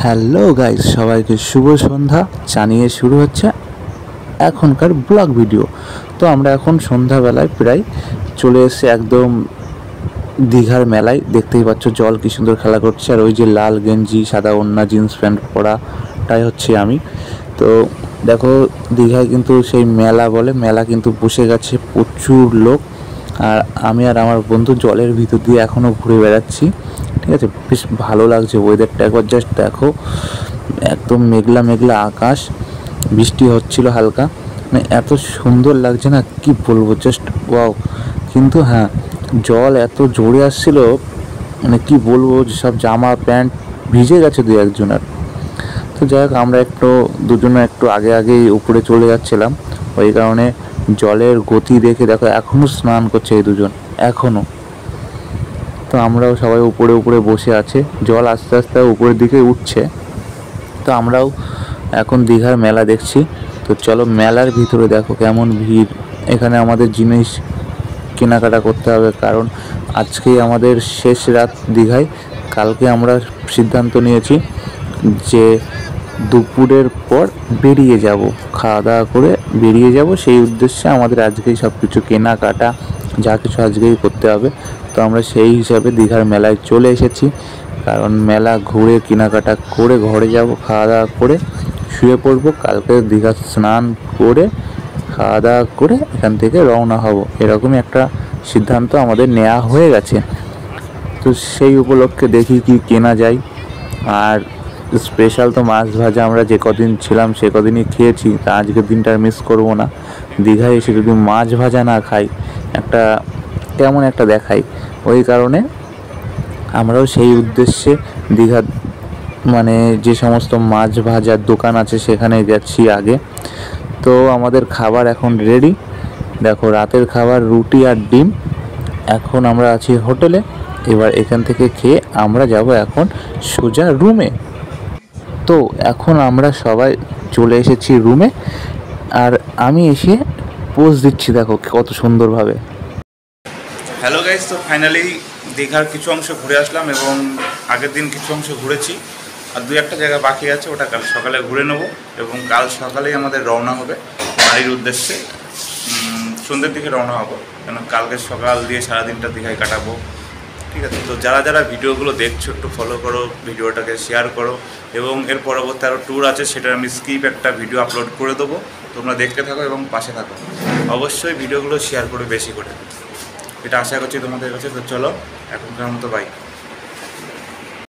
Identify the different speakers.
Speaker 1: Hello guys, সবাইকে শুভ সন্ধ্যা জানিয়ে শুরু হচ্ছে এখনকার ব্লগ ভিডিও। তো আমরা এখন সন্ধ্যাবেলায় প্রায় চলে এসেছি একদম দীঘার মেলায়। দেখতেই পাচ্ছ জল কি সুন্দর খেলা করছে, আর ওই যে লাল গেঞ্জি সাদা ওড়না জিন্স প্যান্ট পরাটাই হচ্ছে আমি। তো দেখো দীঘায় কিন্তু সেই মেলা বলে, মেলা কিন্তু বসে গেছে, প্রচুর লোক। আর আমি আর আমার বন্ধু জলের ভিতর দিয়ে এখনও ঘুরে বেড়াচ্ছি। ঠিক আছে, বেশ ভালো লাগছে ওয়েদারটা, একবার জাস্ট দেখো। একদম মেঘলা মেঘলা আকাশ, বৃষ্টি হচ্ছিল হালকা, মানে এত সুন্দর লাগছে না কি বলবো, জাস্ট ওয়াও। কিন্তু হ্যাঁ, জল এত জোরে আসছিল, মানে কি বলবো, সব জামা প্যান্ট ভিজে গেছে দু একজনের। তো যাই হোক, আমরা দুজনে একটু আগে আগেই উপরে চলে যাচ্ছিলাম, ওই কারণে জলের গতি দেখে দেখো এখনও স্নান করছে এই দুজন এখনও। তো আমরাও সবাই উপরে উপরে বসে আছে, জল আস্তে আস্তে উপরের দিকে উঠছে। তো আমরাও এখন দীঘার মেলা দেখছি। তো চলো মেলার ভিতরে দেখো কেমন ভিড়। এখানে আমাদের জিনিস কেনাকাটা করতে হবে, কারণ আজকেই আমাদের শেষ রাত দীঘায়। কালকে আমরা সিদ্ধান্ত নিয়েছি যে দুপুরের পর বেরিয়ে যাব, খাওয়া দাওয়া করে বেরিয়ে যাব। সেই উদ্দেশ্যে আমাদের আজকেই সব কিছু কেনাকাটা যা কিছু আজকেই করতে হবে। তো আমরা সেই হিসাবে দীঘার মেলায় চলে এসেছি, কারণ মেলা ঘুরে কেনাকাটা করে ঘরে যাব, খাওয়া দাওয়া করে শুয়ে পড়বো। কালকে দীঘা স্নান করে খাওয়া দাওয়া করে এখান থেকে রওনা হব, এরকমই একটা সিদ্ধান্ত আমাদের নেওয়া হয়ে গেছে। তো সেই উপলক্ষে দেখি কি কেনা যায়। আর স্পেশাল তো মাছ ভাজা, আমরা যে কদিন ছিলাম সে কদিনই খেয়েছি, তা আজকের দিনটা মিস করবো না। দীঘায় এসে যদি মাছ ভাজা না খাই, একটা কেমন একটা দেখাই। ওই কারণে আমরাও সেই উদ্দেশ্যে দীঘা মানে যে সমস্ত মাছ ভাজার দোকান আছে সেখানে যাচ্ছি আগে। তো আমাদের খাবার এখন রেডি, দেখো রাতের খাবার রুটি আর ডিম। এখন আমরা আছি হোটেলে, এবার এখান থেকে খেয়ে আমরা যাব এখন সোজা রুমে। তো এখন আমরা সবাই চলে এসেছি রুমে, আর আমি এসে পোজ দিচ্ছি, দেখো কত সুন্দরভাবে।
Speaker 2: হ্যালো গাইস, তো ফাইনালি দীঘার কিছু অংশ ঘুরে আসলাম, এবং আগের দিন কিছু অংশ ঘুরেছি, আর দু একটা জায়গা বাকি আছে, ওটা কাল সকালে ঘুরে নেব। এবং কাল সকালেই আমাদের রওনা হবে বাড়ির উদ্দেশ্যে। সন্ধ্যের দিকে রওনা হবো, কেন কালকে সকাল দিয়ে সারাদিনটা দীঘায় কাটাবো। ঠিক আছে, তো যারা যারা ভিডিওগুলো দেখছো একটু ফলো করো, ভিডিওটাকে শেয়ার করো, এবং এর পরবর্তী আরও ট্যুর আছে, সেটা আমি স্কিপ একটা ভিডিও আপলোড করে দেবো। তোমরা দেখতে থাকো এবং পাশে থাকো, অবশ্যই ভিডিওগুলো শেয়ার করো বেশি করে, এটা আশা করছি তোমাদের কাছে। তো চলো এখনকার মতো বাই।